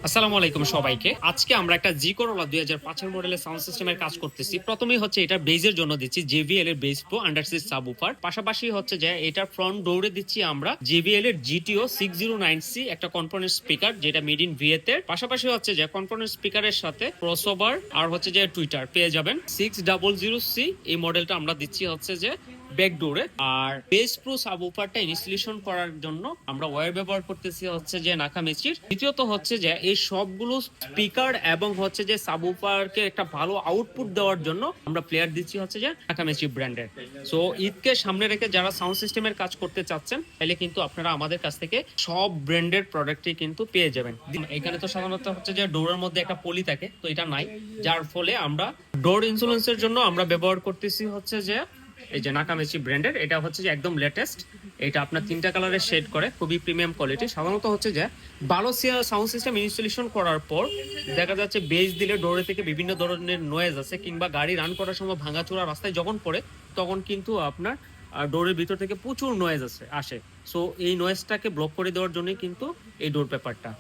আসসালামু আলাইকুম সবাইকে। আজকে আমরা একটা জি করোলা 2005 এর মডেলের সাউন্ড সিস্টেমের কাজ করতেছি। প্রথমেই হচ্ছে এটা বেজের জন্য দিচ্ছি JBL এর বেস প্রো আন্ডারসিজ সাবউফার। পাশাপাশি হচ্ছে যে এটার ফ্রন্ট ডোরে দিচ্ছি আমরা JBL এর GTO 609C একটা কম্পোনেন্ট স্পিকার, যেটা মেড ইন ভিয়েতের। পাশাপাশি হচ্ছে যে কম্পোনেন্ট স্পিকারের সাথে ক্রসওভার আর হচ্ছে যে টুইটার পেয়ে যাবেন। 600C এই মডেলটা আমরা দিচ্ছি হচ্ছে যে ব্যাকডোরে। আর বেস প্রো সাবউফারটা ইনস্টলেশন করার জন্য আমরা ওয়্যার ব্যবহার করতেছি হচ্ছে যে নাকামেচির। দ্বিতীয়ত হচ্ছে যে এই সবগুলো স্পিকার এবং হচ্ছে যে সাবউফারকে একটা ভালো আউটপুট দেওয়ার জন্য আমরা প্লেয়ার দিচ্ছি হচ্ছে যে নাকামেচি ব্র্যান্ডের। সো ঈদকে সামনে রেখে যারা সাউন্ড সিস্টেমের কাজ করতে চাচ্ছেন তাহলে কিন্তু আপনারা আমাদের কাছ থেকে সব ব্র্যান্ডের প্রোডাক্টই কিন্তু পেয়ে যাবেন। এখানে তো সাধারণত হচ্ছে যে ডোরের মধ্যে একটা পলি থাকে, তো এটা নাই, যার ফলে আমরা ডোর ইন্স্যুরেন্সের জন্য আমরা ব্যবহার করতেছি হচ্ছে যে এই যে নাকামেচি ব্র্যান্ডের। এটা হচ্ছে যে একদম লেটেস্ট। এটা আপনার 3টা কালারের শেড করে, খুবই প্রিমিয়াম কোয়ালিটি। সাধারণত হচ্ছে যে ভালো সাউন্ড সিস্টেম ইনস্টলেশন করার পর দেখা যাচ্ছে বেস দিলে ডোরে থেকে বিভিন্ন ধরনের নয়েজ আছে, কিংবা গাড়ি রান করার সময় ভাঙাচোরা রাস্তায় যখন পড়ে তখন কিন্তু আপনার ডোরের ভিতর থেকে প্রচুর নয়েজ আসে। সো এই নয়েজটাকে ব্লক করে দেওয়ার জন্য কিন্তু এই ডোর পেপারটা।